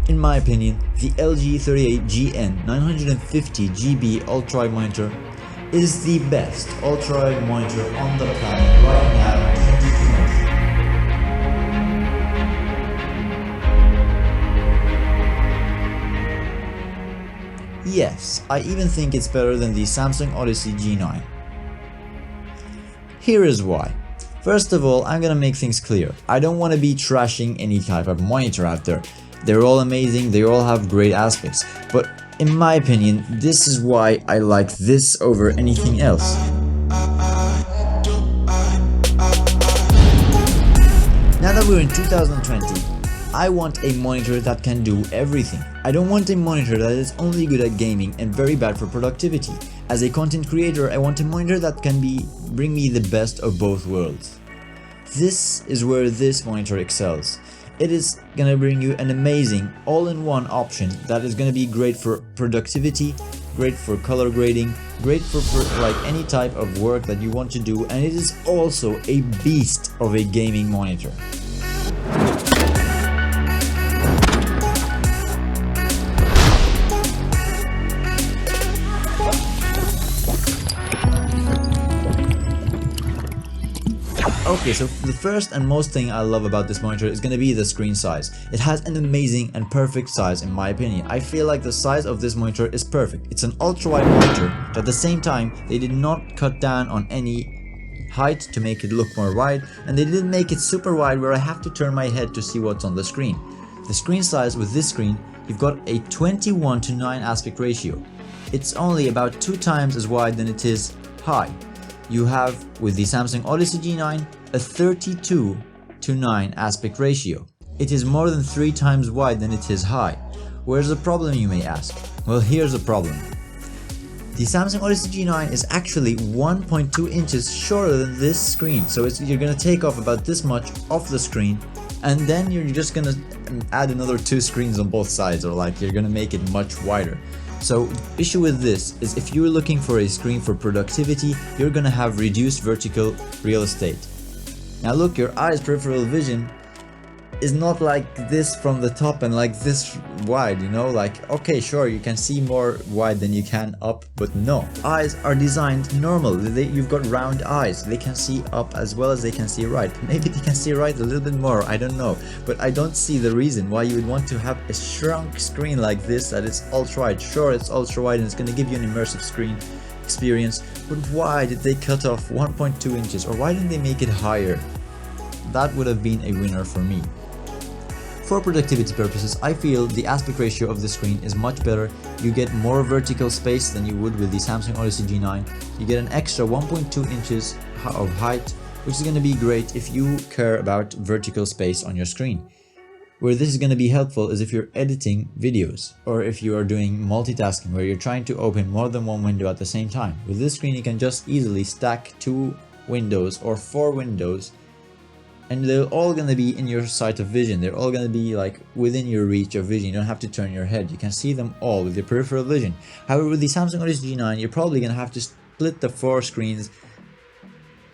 In my opinion, the LG 38GL950G-B Ultrawide monitor is the best ultrawide monitor on the planet right now in 2020. Yes, I even think it's better than the Samsung Odyssey G9. Here is why. First of all, I'm gonna make things clear. I don't want to be trashing any type of monitor out there. They're all amazing, they all have great aspects, but in my opinion, this is why I like this over anything else. Now that we're in 2020, I want a monitor that can do everything. I don't want a monitor that is only good at gaming and very bad for productivity. As a content creator, I want a monitor that can bring me the best of both worlds. This is where this monitor excels. It is gonna bring you an amazing all-in-one option that is gonna be great for productivity, great for color grading, great for like any type of work that you want to do, and it is also a beast of a gaming monitor. Okay, so the first and most thing I love about this monitor is going to be the screen size. It has an amazing and perfect size in my opinion. I feel like the size of this monitor is perfect. It's an ultra-wide monitor, but at the same time they did not cut down on any height to make it look more wide, and they didn't make it super wide where I have to turn my head to see what's on the screen. The screen size with this screen, you've got a 21:9 aspect ratio. It's only about 2 times as wide than it is high. You have, with the Samsung Odyssey G9, a 32:9 aspect ratio. It is more than 3 times wide than it is high. Where's the problem, you may ask? Well, here's the problem. The Samsung Odyssey G9 is actually 1.2 inches shorter than this screen, so you're gonna take off about this much off the screen, and then you're just gonna add another 2 screens on both sides, or like you're gonna make it much wider. So the issue with this is if you're looking for a screen for productivity, you're gonna have reduced vertical real estate. Now look, your eye's peripheral vision is not like this from the top and like this wide, you know, like, okay, sure, you can see more wide than you can up, but no. Eyes are designed normal. You've got round eyes. They can see up as well as they can see right. Maybe they can see right a little bit more, I don't know. But I don't see the reason why you would want to have a shrunk screen like this that is ultra-wide. Sure, it's ultra-wide and it's going to give you an immersive screen experience, but why did they cut off 1.2 inches, or why didn't they make it higher? That would have been a winner for me. For productivity purposes, I feel the aspect ratio of the screen is much better. You get more vertical space than you would with the Samsung Odyssey G9. You get an extra 1.2 inches of height, which is going to be great if you care about vertical space on your screen. Where this is going to be helpful is if you're editing videos, or if you are doing multitasking where you're trying to open more than one window at the same time. With this screen you can just easily stack 2 windows or 4 windows, and they're all going to be in your sight of vision. They're all going to be like within your reach of vision. You don't have to turn your head. You can see them all with your peripheral vision. However, with the Samsung Odyssey G9, you're probably going to have to split the 4 screens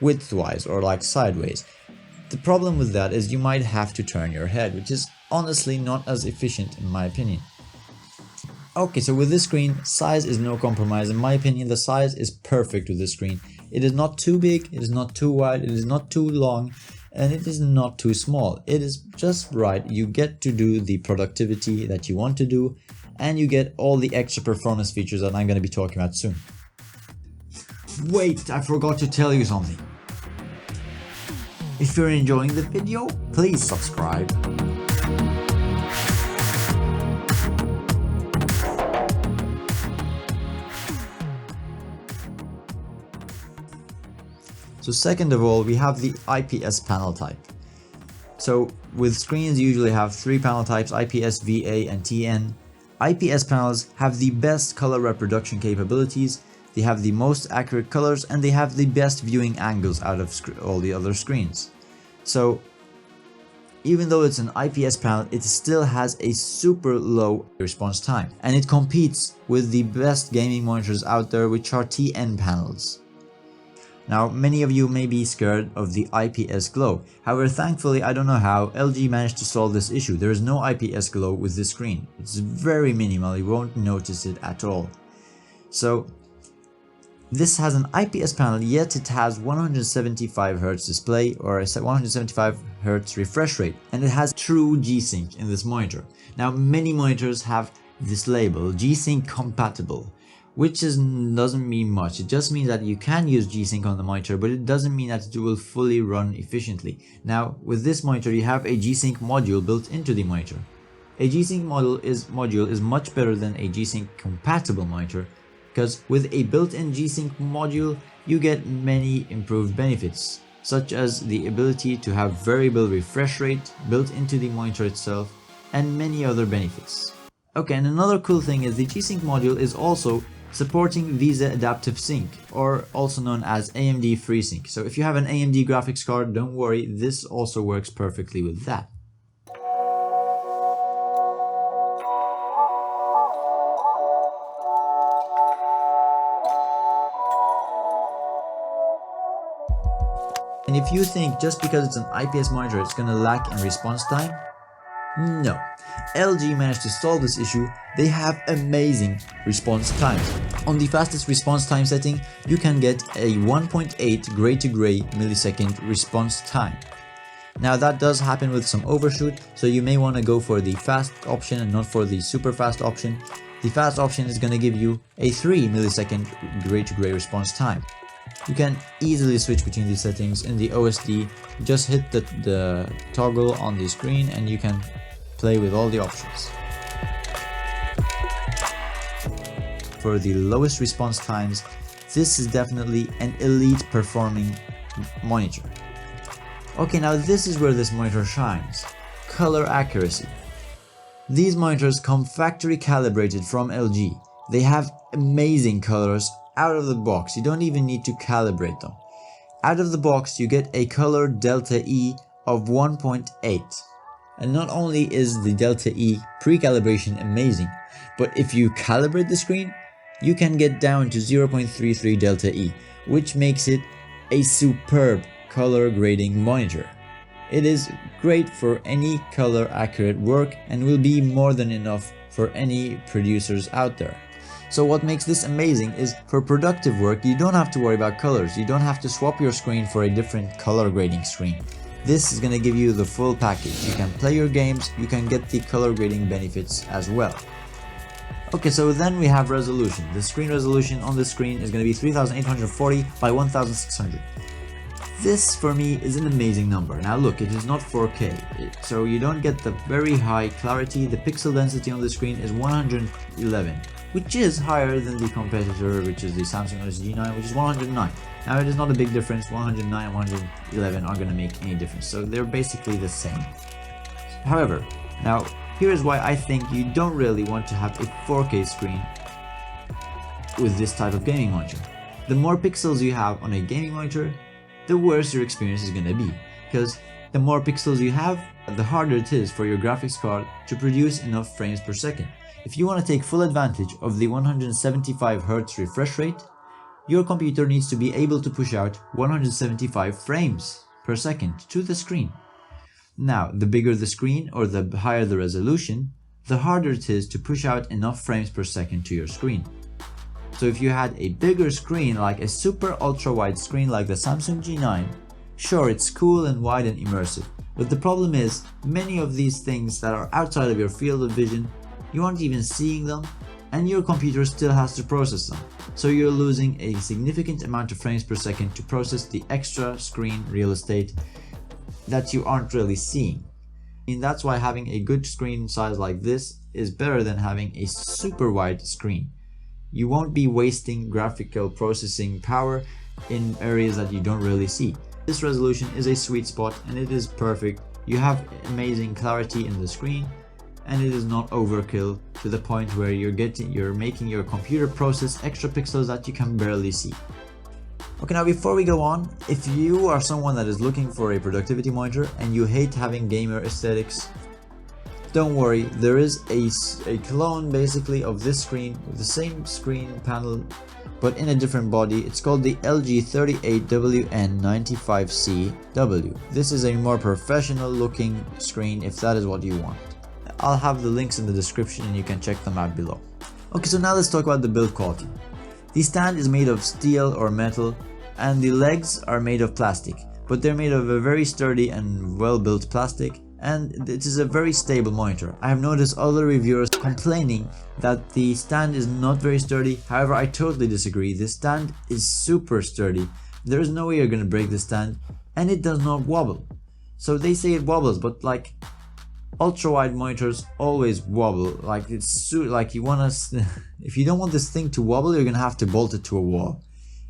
widthwise or like sideways. The problem with that is you might have to turn your head, which is honestly not as efficient in my opinion. Okay, so with this screen, size is no compromise. In my opinion, the size is perfect with this screen. It is not too big, it is not too wide, it is not too long, and it is not too small. It is just right. You get to do the productivity that you want to do, and you get all the extra performance features that I'm going to be talking about soon. Wait, I forgot to tell you something. If you're enjoying the video, please subscribe. So second of all, we have the IPS panel type. So with screens you usually have 3 panel types: IPS, VA and TN. IPS panels have the best color reproduction capabilities, they have the most accurate colors, and they have the best viewing angles out of all the other screens. So even though it's an IPS panel, it still has a super low response time, and it competes with the best gaming monitors out there, which are TN panels. Now, many of you may be scared of the IPS glow. However, thankfully, I don't know how LG managed to solve this issue. There is no IPS glow with this screen. It's very minimal, you won't notice it at all. So, this has an IPS panel, yet it has 175Hz display or a 175Hz refresh rate, and it has true G-Sync in this monitor. Now, many monitors have this label, G-Sync compatible, which doesn't mean much. It just means that you can use G-Sync on the monitor, but it doesn't mean that it will fully run efficiently. Now, with this monitor, you have a G-Sync module built into the monitor. A G-Sync module is much better than a G-Sync compatible monitor, because with a built-in G-Sync module, you get many improved benefits, such as the ability to have variable refresh rate built into the monitor itself, and many other benefits. Okay, and another cool thing is the G-Sync module is also supporting VISA Adaptive Sync, or also known as AMD FreeSync. So if you have an AMD graphics card, don't worry, this also works perfectly with that. And if you think just because it's an IPS monitor it's gonna lack in response time, no. LG managed to solve this issue. They have amazing response times. On the fastest response time setting, you can get a 1.8 gray to gray millisecond response time. Now that does happen with some overshoot, so you may want to go for the fast option and not for the super fast option. The fast option is going to give you a 3 millisecond gray to gray response time. You can easily switch between these settings in the OSD. Just hit the toggle on the screen and you can play with all the options. For the lowest response times, this is definitely an elite performing monitor. Okay, now this is where this monitor shines. Color accuracy. These monitors come factory calibrated from LG. They have amazing colors out of the box. You don't even need to calibrate them. Out of the box, you get a color delta E of 1.8. And not only is the delta E pre-calibration amazing, but if you calibrate the screen, you can get down to 0.33 delta E, which makes it a superb color grading monitor. It is great for any color accurate work and will be more than enough for any producers out there. So what makes this amazing is for productive work, you don't have to worry about colors. You don't have to swap your screen for a different color grading screen. This is going to give you the full package. You can play your games, you can get the color grading benefits as well. Okay, so then we have resolution. The screen resolution on the screen is going to be 3840 by 1600. This for me is an amazing number. Now look, it is not 4K, so you don't get the very high clarity. The pixel density on the screen is 111, which is higher than the competitor, which is the Samsung G9, which is 109. Now it is not a big difference. 109 and 111 aren't going to make any difference, so they're basically the same. However, now here is why I think you don't really want to have a 4K screen with this type of gaming monitor. The more pixels you have on a gaming monitor, the worse your experience is going to be, because the more pixels you have, the harder it is for your graphics card to produce enough frames per second. If you want to take full advantage of the 175Hz refresh rate, your computer needs to be able to push out 175 frames per second to the screen. Now, the bigger the screen or the higher the resolution, the harder it is to push out enough frames per second to your screen. So if you had a bigger screen, like a super ultra wide screen like the Samsung G9, sure, it's cool and wide and immersive, but the problem is many of these things that are outside of your field of vision, you aren't even seeing them, and your computer still has to process them. So you're losing a significant amount of frames per second to process the extra screen real estate that you aren't really seeing. And that's why having a good screen size like this is better than having a super wide screen. You won't be wasting graphical processing power in areas that you don't really see. This resolution is a sweet spot and it is perfect. You have amazing clarity in the screen and it is not overkill to the point where you're making your computer process extra pixels that you can barely see. Okay, now before we go on, if you are someone that is looking for a productivity monitor and you hate having gamer aesthetics, don't worry, there is a clone basically of this screen with the same screen panel but in a different body. It's called the LG 38WN95CW. This is a more professional looking screen if that is what you want. I'll have the links in the description and you can check them out below. Okay, so now let's talk about the build quality. The stand is made of steel or metal and the legs are made of plastic, but they're made of a very sturdy and well built plastic, and it is a very stable monitor. I have noticed other reviewers complaining that the stand is not very sturdy. However, I totally disagree. The stand is super sturdy. There is no way you're gonna break the stand, and it does not wobble. So they say it wobbles, but like ultra-wide monitors always wobble. Like it's like you wanna if you don't want this thing to wobble, you're gonna have to bolt it to a wall.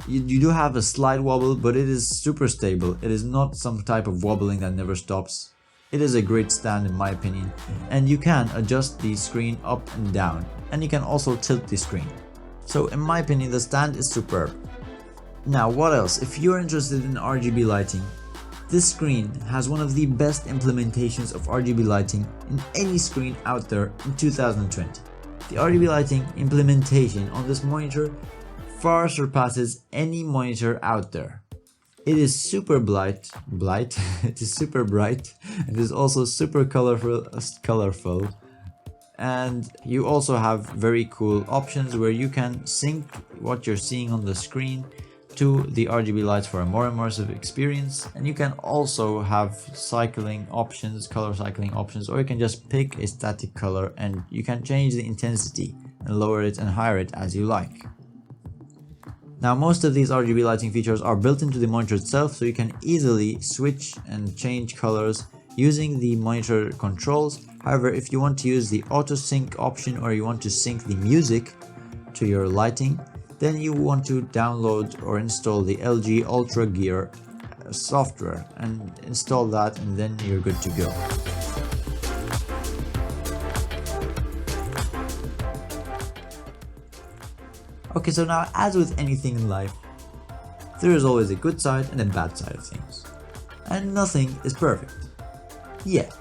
You do have a slight wobble, but it is super stable. It is not some type of wobbling that never stops. It is a great stand in my opinion, and you can adjust the screen up and down, and you can also tilt the screen. So in my opinion, the stand is superb. Now what else? If you're interested in RGB lighting, this screen has one of the best implementations of RGB lighting in any screen out there in 2020. The RGB lighting implementation on this monitor far surpasses any monitor out there. It is super bright, it is super bright, it is also super colorful, and you also have very cool options where you can sync what you're seeing on the screen to the RGB lights for a more immersive experience. And you can also have cycling options, color cycling options, or you can just pick a static color and you can change the intensity and lower it and higher it as you like. Now most of these RGB lighting features are built into the monitor itself, so you can easily switch and change colors using the monitor controls. However, if you want to use the auto sync option or you want to sync the music to your lighting, then you want to download or install the LG Ultra Gear software and install that, and then you're good to go. Okay, so now as with anything in life, there is always a good side and a bad side of things. And nothing is perfect. Yet.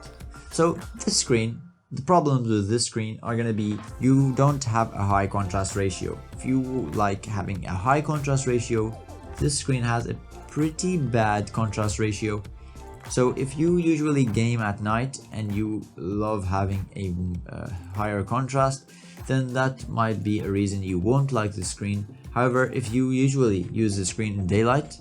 So this screen, the problems with this screen are gonna be you don't have a high contrast ratio. If you like having a high contrast ratio, this screen has a pretty bad contrast ratio. So if you usually game at night and you love having a higher contrast, then that might be a reason you won't like the screen. However, if you usually use the screen in daylight,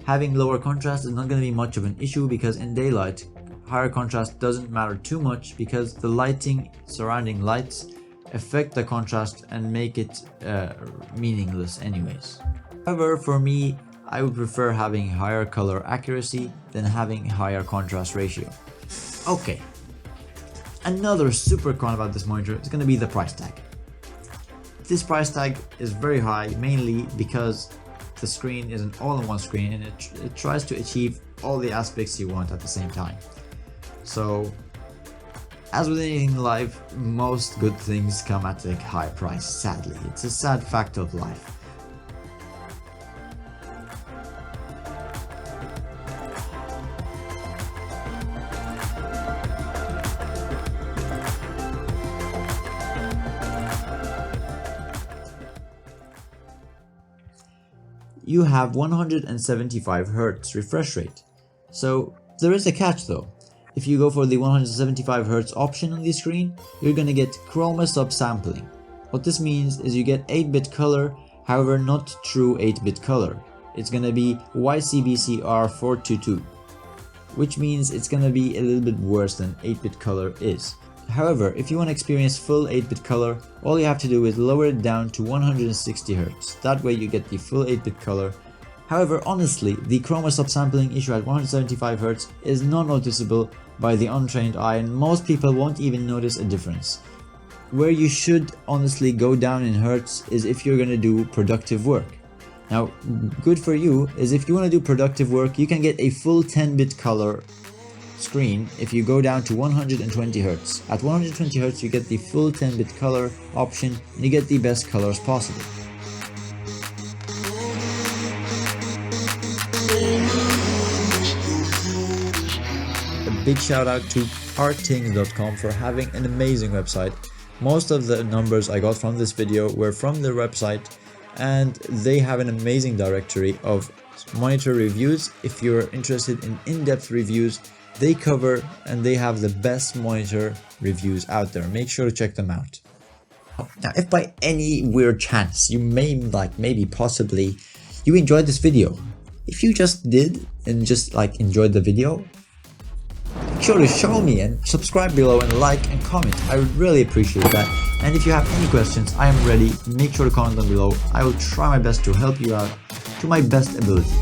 having lower contrast is not going to be much of an issue, because in daylight, higher contrast doesn't matter too much because the lighting, surrounding lights, affect the contrast and make it meaningless anyways. However, for me, I would prefer having higher color accuracy than having higher contrast ratio. Okay. Another super con about this monitor is going to be the price tag. This price tag is very high, mainly because the screen is an all-in-one screen and it tries to achieve all the aspects you want at the same time. So, as with anything in life, most good things come at a high price, sadly. It's a sad fact of life. You have 175 Hz refresh rate. So there is a catch though. If you go for the 175 Hz option on the screen, you're gonna get chroma subsampling. What this means is you get 8-bit color, however not true 8-bit color. It's gonna be YCBCR422, which means it's gonna be a little bit worse than 8-bit color is. However, if you want to experience full 8-bit color, all you have to do is lower it down to 160 Hz. That way you get the full 8-bit color. However, honestly, the chroma subsampling issue at 175 Hz is not noticeable by the untrained eye, and most people won't even notice a difference. Where you should honestly go down in Hertz is if you're gonna do productive work. Now, good for you is if you want to do productive work, you can get a full 10-bit color screen if you go down to 120 Hz. At 120 Hz you get the full 10-bit color option and you get the best colors possible. A big shout out to RTINGS.com for having an amazing website. Most of the numbers I got from this video were from their website, and they have an amazing directory of monitor reviews. If you're interested in in-depth reviews, they cover and they have the best monitor reviews out there. Make sure to check them out. Now, if by any weird chance you maybe possibly you enjoyed this video, if you just did and just enjoyed the video, make sure to show me and subscribe below and like and comment. I would really appreciate that. And if you have any questions, I am ready. Make sure to comment them below. I will try my best to help you out to my best ability.